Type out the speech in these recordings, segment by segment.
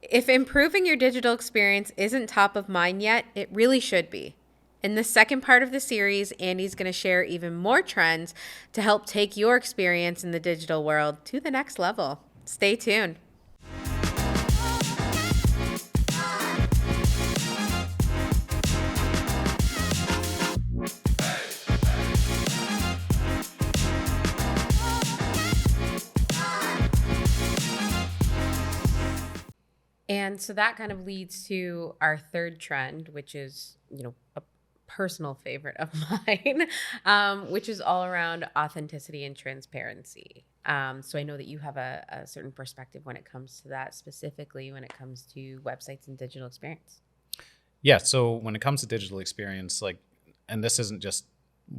If improving your digital experience isn't top of mind yet, it really should be. In the second part of the series, Andy's going to share even more trends to help take your experience in the digital world to the next level. Stay tuned. And so that kind of leads to our third trend, which is, a personal favorite of mine, which is all around authenticity and transparency. So I know that you have a certain perspective when it comes to that, specifically when it comes to websites and digital experience. Yeah. So when it comes to digital experience, like, and this isn't just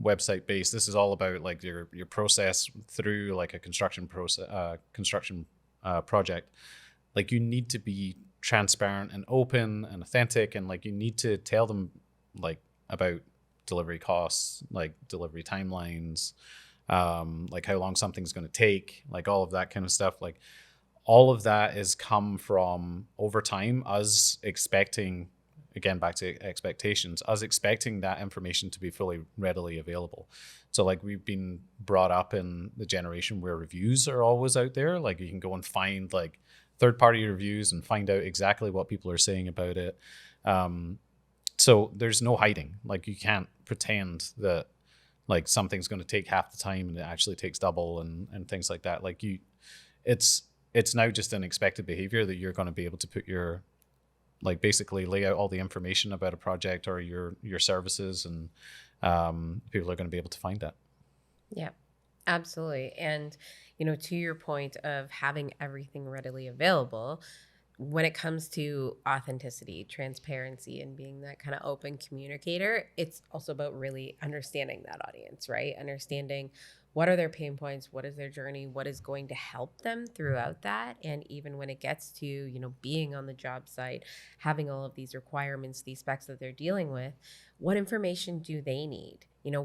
website based, this is all about like your process through like a construction project. Like you need to be transparent and open and authentic, and like you need to tell them like about delivery costs, like delivery timelines, like how long something's going to take, like all of that kind of stuff. Like all of that has come from over time us expecting, again back to expectations, us expecting that information to be fully readily available. So like we've been brought up in the generation where reviews are always out there. Like you can go and find like third party reviews and find out exactly what people are saying about it. So there's no hiding. Like you can't pretend that like something's going to take half the time and it actually takes double, and things like that. Like it's now just an expected behavior that you're going to be able to put your, like basically lay out all the information about a project or your services, and people are going to be able to find that. Yeah, absolutely. And, to your point of having everything readily available, when it comes to authenticity, transparency, and being that kind of open communicator, it's also about really understanding that audience, right? Understanding what are their pain points, what is their journey, what is going to help them throughout that. And even when it gets to, being on the job site, having all of these requirements, these specs that they're dealing with, what information do they need?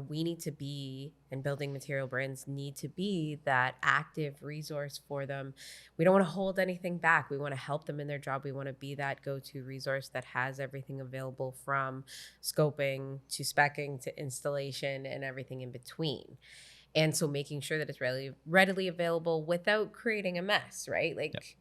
We need to be, and building material brands need to be that active resource for them. We don't want to hold anything back. We want to help them in their job. We want to be that go-to resource that has everything available, from scoping to speccing to installation and everything in between. And so making sure that it's readily available without creating a mess, right? Yep. Like,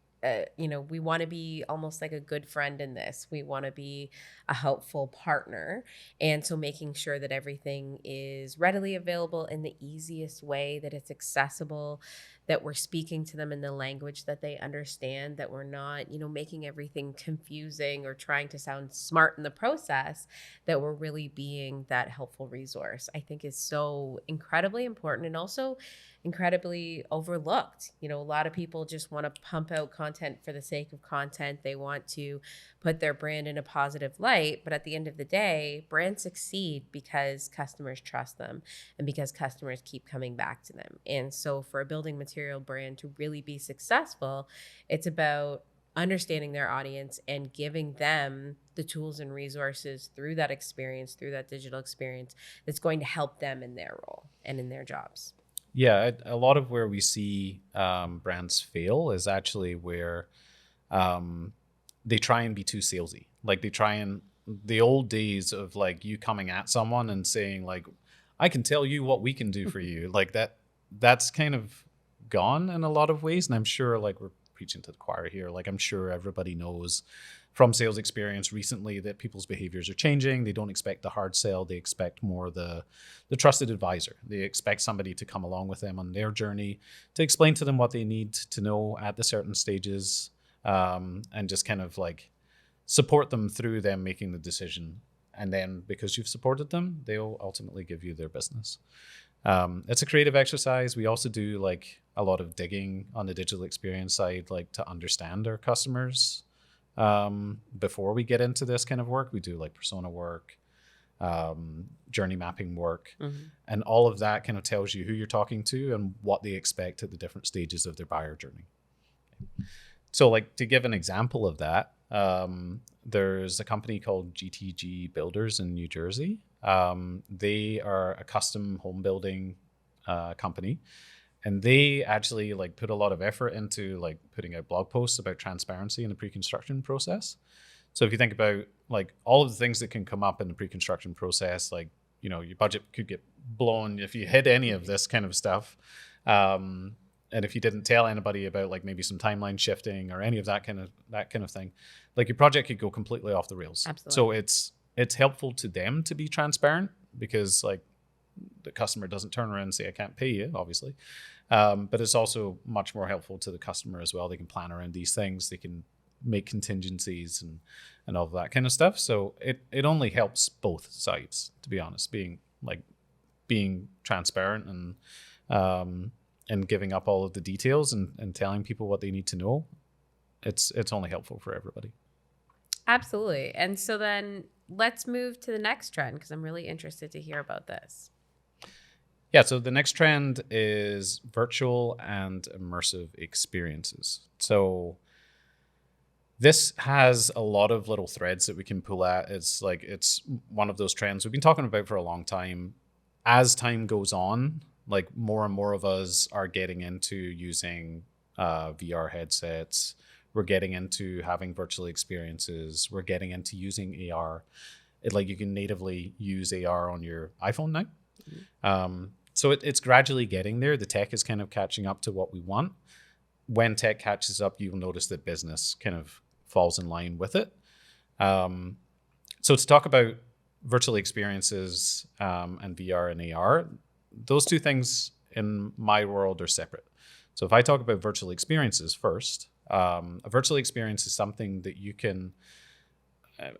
we want to be almost like a good friend in this. We want to be a helpful partner. And so making sure that everything is readily available in the easiest way, that it's accessible, that we're speaking to them in the language that they understand, that we're not, making everything confusing or trying to sound smart in the process, that we're really being that helpful resource, I think is so incredibly important, and also incredibly overlooked. A lot of people just want to pump out content for the sake of content. They want to put their brand in a positive light, but at the end of the day, brands succeed because customers trust them and because customers keep coming back to them. And so for a building material brand to really be successful, it's about understanding their audience and giving them the tools and resources through that experience, through that digital experience, that's going to help them in their role and in their jobs. Yeah, a lot of where we see brands fail is actually where they try and be too salesy. Like they try and, the old days of like you coming at someone and saying like, I can tell you what we can do for you. Like that's kind of gone in a lot of ways. And I'm sure like we're preaching to the choir here. Like I'm sure everybody knows from sales experience recently that people's behaviors are changing. They don't expect the hard sell. They expect more the trusted advisor. They expect somebody to come along with them on their journey, to explain to them what they need to know at the certain stages, and just kind of like support them through them making the decision. And then because you've supported them, they'll ultimately give you their business. It's a creative exercise. We also do like a lot of digging on the digital experience side, like to understand our customers. Before we get into this kind of work, we do like persona work, journey mapping work, and all of that kind of tells you who you're talking to and what they expect at the different stages of their buyer journey. So like to give an example of that, there's a company called GTG Builders in New Jersey. They are a custom home building company, And they actually like put a lot of effort into like putting out blog posts about transparency in the pre-construction process. So if you think about like all of the things that can come up in the pre-construction process, like, you know, your budget could get blown if you hit any of this kind of stuff. And if you didn't tell anybody about like maybe some timeline shifting or any of that kind of thing, like your project could go completely off the rails. Absolutely. So it's helpful to them to be transparent, because like the customer doesn't turn around and say, I can't pay you, obviously. But it's also much more helpful to the customer as well. They can plan around these things. They can make contingencies and all of that kind of stuff. So it only helps both sides, to be honest, being transparent and giving up all of the details and telling people what they need to know. It's only helpful for everybody. Absolutely. And so then let's move to the next trend, because I'm really interested to hear about this. Yeah, so the next trend is virtual and immersive experiences. So this has a lot of little threads that we can pull at. It's one of those trends we've been talking about for a long time. As time goes on, like more and more of us are getting into using VR headsets. We're getting into having virtual experiences. We're getting into using AR. Like you can natively use AR on your iPhone now. Mm-hmm. So it's gradually getting there. The tech is kind of catching up to what we want. When tech catches up, you'll notice that business kind of falls in line with it. So to talk about virtual experiences and VR and AR, those two things in my world are separate. So if I talk about virtual experiences first, a virtual experience is something that you can,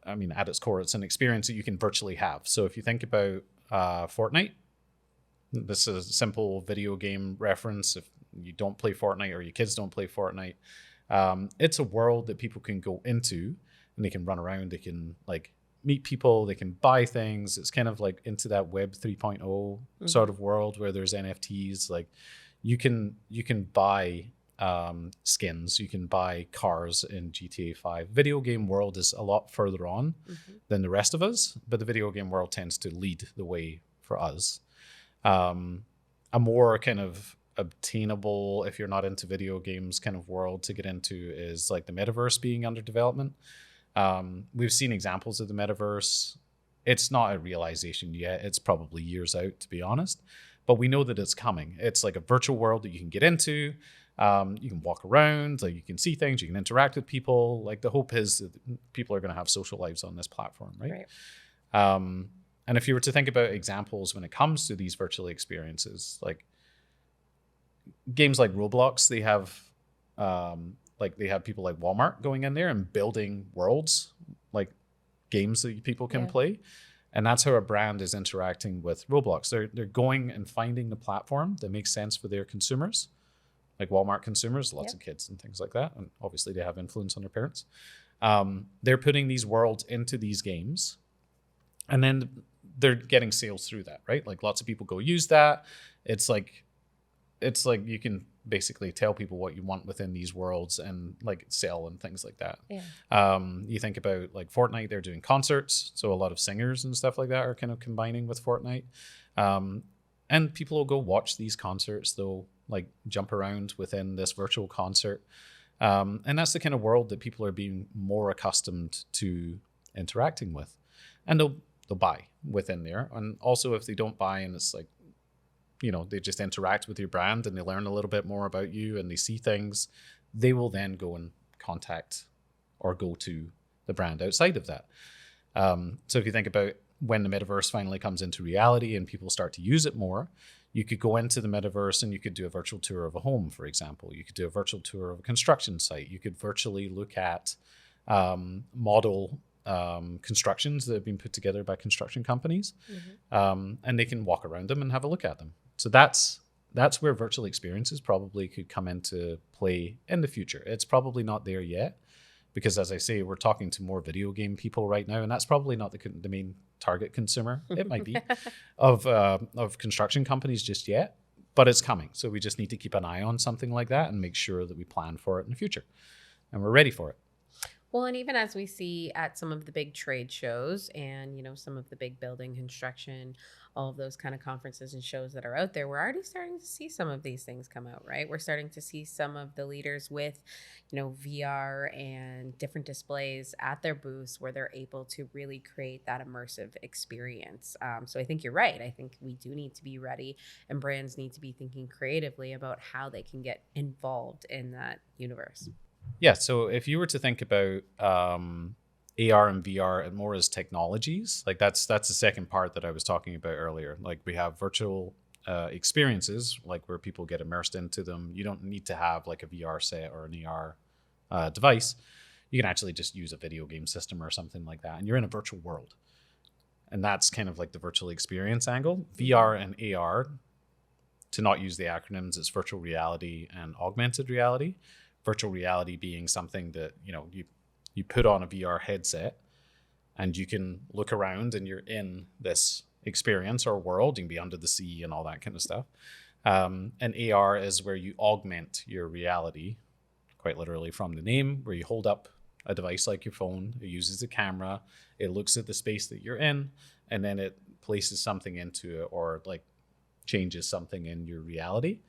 I mean, at its core, it's an experience that you can virtually have. So if you think about Fortnite, this is a simple video game reference. If you don't play Fortnite or your kids don't play Fortnite, it's a world that people can go into and they can run around. They can like meet people. They can buy things. It's kind of like into that Web 3.0 mm-hmm. sort of world where there's NFTs. Like you can buy skins. You can buy cars in GTA 5. Video game world is a lot further on mm-hmm. than the rest of us, but the video game world tends to lead the way for us. A more kind of obtainable, if you're not into video games kind of world to get into, is like the metaverse being under development. We've seen examples of the metaverse. It's not a realization yet. It's probably years out, to be honest, but we know that it's coming. It's like a virtual world that you can get into. You can walk around, like you can see things, you can interact with people. Like the hope is that people are going to have social lives on this platform, right? And if you were to think about examples when it comes to these virtual experiences, like games like Roblox, they have people like Walmart going in there and building worlds, like games that people can play. And that's how a brand is interacting with Roblox. They're going and finding the platform that makes sense for their consumers, like Walmart consumers, lots of kids and things like that. And obviously they have influence on their parents. They're putting these worlds into these games, and then they're getting sales through that, right? Like lots of people go use that. It's like you can basically tell people what you want within these worlds and like sell and things like that. You think about like Fortnite, they're doing concerts. So a lot of singers and stuff like that are kind of combining with Fortnite. And people will go watch these concerts. They'll like jump around within this virtual concert. And that's the kind of world that people are being more accustomed to interacting with. And they'll buy within there. And also if they don't buy and it's like, you know, they just interact with your brand and they learn a little bit more about you and they see things, they will then go and contact or go to the brand outside of that. So if you think about when the metaverse finally comes into reality and people start to use it more, you could go into the metaverse and you could do a virtual tour of a home, for example. You could do a virtual tour of a construction site. You could virtually look at model constructions that have been put together by construction companies, and they can walk around them and have a look at them. So that's where virtual experiences probably could come into play in the future. It's probably not there yet because, as I say, we're talking to more video game people right now, and that's probably not the main target consumer. It might be of construction companies just yet, but it's coming. So we just need to keep an eye on something like that and make sure that we plan for it in the future and we're ready for it. Well, and even as we see at some of the big trade shows and, some of the big building construction, all of those kind of conferences and shows that are out there, we're already starting to see some of these things come out, right? We're starting to see some of the leaders with, VR and different displays at their booths where they're able to really create that immersive experience. So I think you're right. I think we do need to be ready, and brands need to be thinking creatively about how they can get involved in that universe. Yeah. So if you were to think about AR and VR and more as technologies, like that's the second part that I was talking about earlier. Like we have virtual experiences, like where people get immersed into them. You don't need to have like a VR set or an AR device. You can actually just use a video game system or something like that, and you're in a virtual world. And that's kind of like the virtual experience angle. VR and AR, to not use the acronyms, it's virtual reality and augmented reality. Virtual reality being something that you put on a VR headset and you can look around and you're in this experience or world. You can be under the sea and all that kind of stuff. And AR is where you augment your reality, quite literally from the name, where you hold up a device like your phone. It uses a camera. It looks at the space that you're in, and then it places something into it or like changes something in your reality.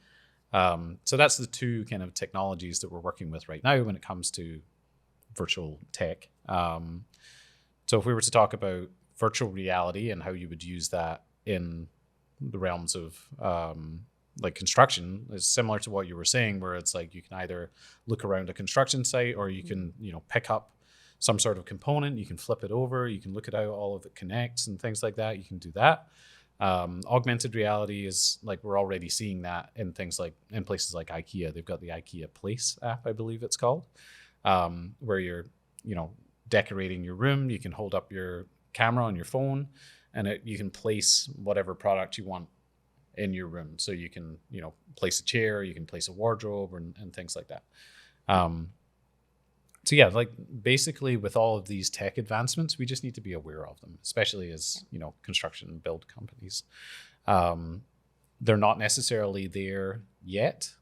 So that's the two kind of technologies that we're working with right now when it comes to virtual tech. So if we were to talk about virtual reality and how you would use that in the realms of like construction, is similar to what you were saying, where it's like you can either look around a construction site or you can, pick up some sort of component, you can flip it over, you can look at how all of it connects and things like that. You can do that. Augmented reality is like we're already seeing that in things like in places like IKEA. They've got the IKEA Place app, I believe it's called, where you're decorating your room. You can hold up your camera on your phone, and you can place whatever product you want in your room. So you can place a chair, you can place a wardrobe, and things like that. So yeah, like basically with all of these tech advancements, we just need to be aware of them, especially as, construction and build companies. They're not necessarily there yet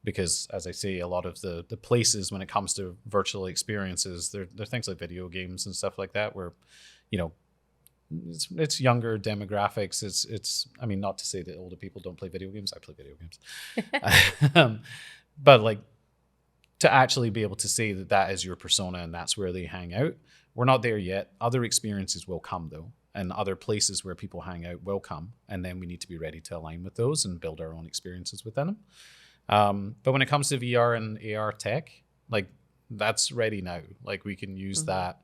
because, as I say, a lot of the places when it comes to virtual experiences, they're things like video games and stuff like that, where, it's younger demographics. It's I mean, not to say that older people don't play video games. I play video games. But like, to actually be able to say that that is your persona and that's where they hang out, we're not there yet. Other experiences will come though, and other places where people hang out will come, and then we need to be ready to align with those and build our own experiences within them. But when it comes to VR and AR tech, like that's ready now. Like we can use that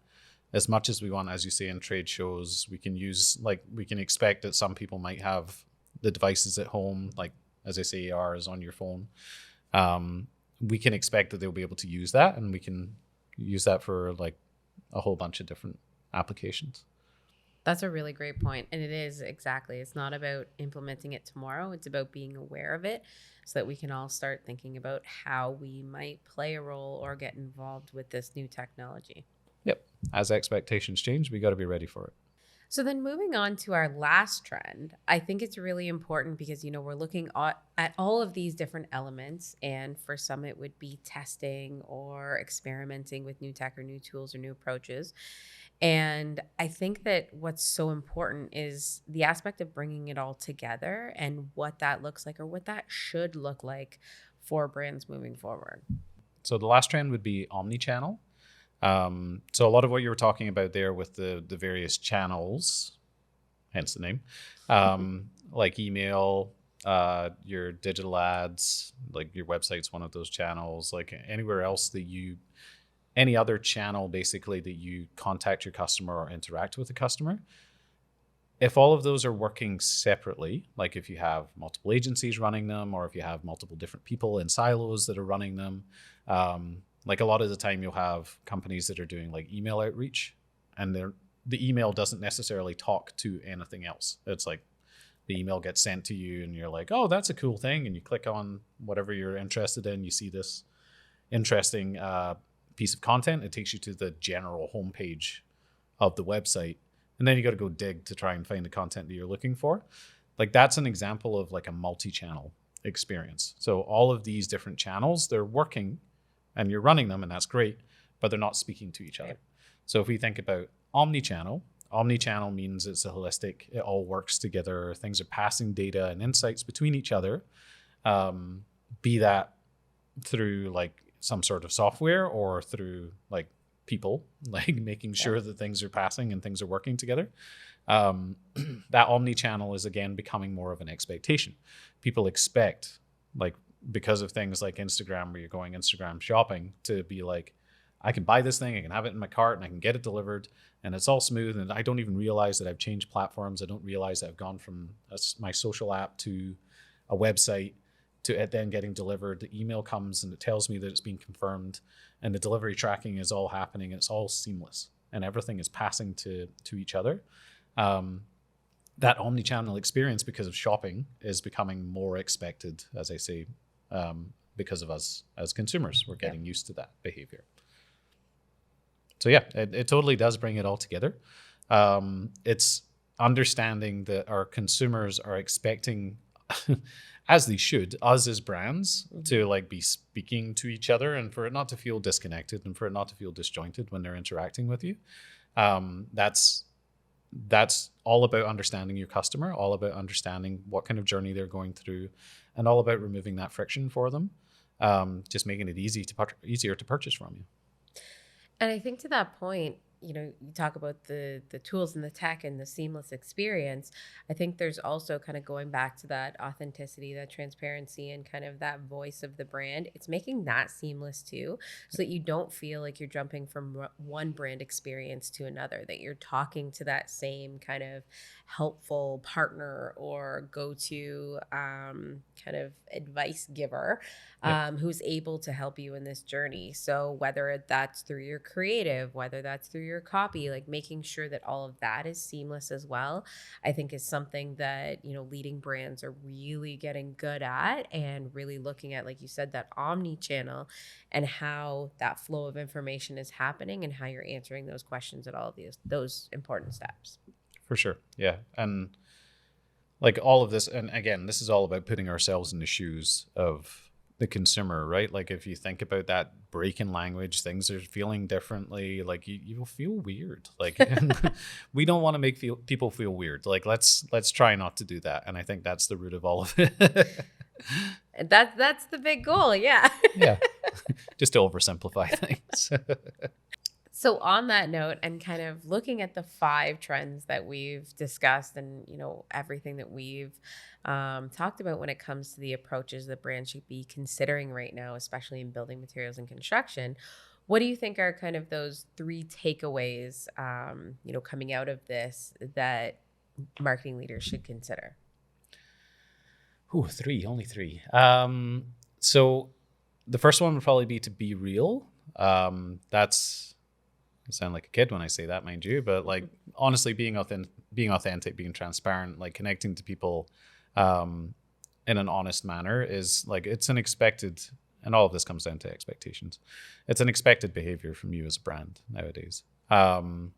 as much as we want, as you say, in trade shows. We can use, like, we can expect that some people might have the devices at home, like as I say, AR is on your phone. We can expect that they'll be able to use that, and we can use that for like a whole bunch of different applications. That's a really great point. And it is exactly, it's not about implementing it tomorrow. It's about being aware of it so that we can all start thinking about how we might play a role or get involved with this new technology. Yep. As expectations change, we got to be ready for it. So then moving on to our last trend, I think it's really important because, we're looking at all of these different elements. And for some, it would be testing or experimenting with new tech or new tools or new approaches. And I think that what's so important is the aspect of bringing it all together and what that looks like or what that should look like for brands moving forward. So the last trend would be omni-channel. So a lot of what you were talking about there with the various channels, hence the name, like email, your digital ads, like your website's one of those channels, like anywhere else that any other channel basically that you contact your customer or interact with the customer. If all of those are working separately, like if you have multiple agencies running them, or if you have multiple different people in silos that are running them, like a lot of the time you'll have companies that are doing like email outreach, and the email doesn't necessarily talk to anything else. It's like the email gets sent to you and you're like, oh, that's a cool thing. And you click on whatever you're interested in. You see this interesting piece of content. It takes you to the general homepage of the website. And then you got to go dig to try and find the content that you're looking for. Like that's an example of like a multi-channel experience. So all of these different channels, they're working and you're running them, and that's great. but they're not speaking to each other. Right. So if we think about omni-channel means it's a holistic, it all works together. Things are passing data and insights between each other, be that through like some sort of software or through like people, like making sure that things are passing and things are working together. That omni-channel is again becoming more of an expectation. People expect, like, because of things like Instagram, where you're going Instagram shopping, to be like, I can buy this thing, I can have it in my cart, and I can get it delivered, and it's all smooth, and I don't even realize that I've changed platforms. I don't realize that I've gone from my social app to a website to it then getting delivered. The email comes and it tells me that it's been confirmed, and the delivery tracking is all happening, and it's all seamless, and everything is passing to each other. That omni-channel experience, because of shopping, is becoming more expected, as I say, because of us as consumers. We're getting used to that behavior. So yeah, it totally does bring it all together. It's understanding that our consumers are expecting, as they should, us as brands to like be speaking to each other, and for it not to feel disconnected and for it not to feel disjointed when they're interacting with you. That's all about understanding your customer, all about understanding what kind of journey they're going through, and all about removing that friction for them, just making it easier to purchase from you. And I think to that point, you talk about the tools and the tech and the seamless experience. I think there's also kind of going back to that authenticity, that transparency, and kind of that voice of the brand. It's making that seamless too, so that you don't feel like you're jumping from one brand experience to another, that you're talking to that same kind of helpful partner or go-to kind of advice giver, who's able to help you in this journey. So whether that's through your creative, whether that's through your copy, like making sure that all of that is seamless as well, I think is something that, leading brands are really getting good at, and really looking at, like you said, that omni-channel and how that flow of information is happening and how you're answering those questions at all of those important steps. For sure. Yeah. And like all of this, and again, this is all about putting ourselves in the shoes of the consumer, right? Like if you think about that break in language, things are feeling differently. Like you will feel weird. Like we don't want to make people feel weird. Like let's try not to do that. And I think that's the root of all of it. And that's the big goal. Yeah. Yeah. Just to oversimplify things. So on that note, and kind of looking at the 5 trends that we've discussed, and everything that we've talked about when it comes to the approaches that brands should be considering right now, especially in building materials and construction, what do you think are kind of those 3 takeaways, coming out of this that marketing leaders should consider? Ooh, only three. So the first one would probably be to be real. I sound like a kid when I say that, mind you, but like honestly, being authentic, being transparent, like connecting to people in an honest manner is like, it's an expected, and all of this comes down to expectations. It's an expected behavior from you as a brand nowadays. The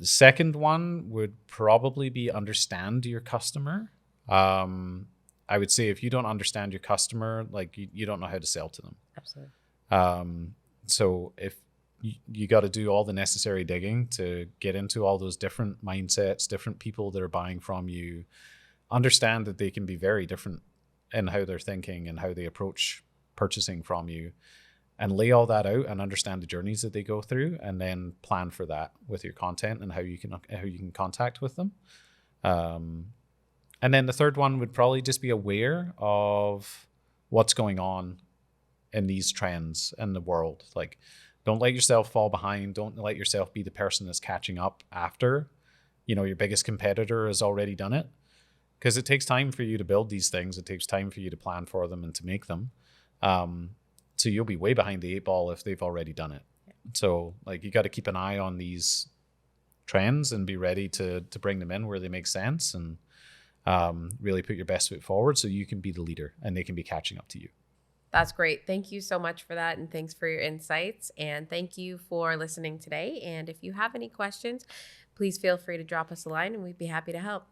second one would probably be understand your customer. I would say if you don't understand your customer, like you don't know how to sell to them. Absolutely. So if you got to do all the necessary digging to get into all those different mindsets, different people that are buying from you, understand that they can be very different in how they're thinking and how they approach purchasing from you, and lay all that out and understand the journeys that they go through, and then plan for that with your content and how you can contact with them. And then the third one would probably just be aware of what's going on in these trends in the world. Like, don't let yourself fall behind. Don't let yourself be the person that's catching up after, your biggest competitor has already done it. Because it takes time for you to build these things. It takes time for you to plan for them and to make them. So you'll be way behind the 8 ball if they've already done it. So like you got to keep an eye on these trends and be ready to bring them in where they make sense, and really put your best foot forward so you can be the leader and they can be catching up to you. That's great. Thank you so much for that. And thanks for your insights. And thank you for listening today. And if you have any questions, please feel free to drop us a line and we'd be happy to help.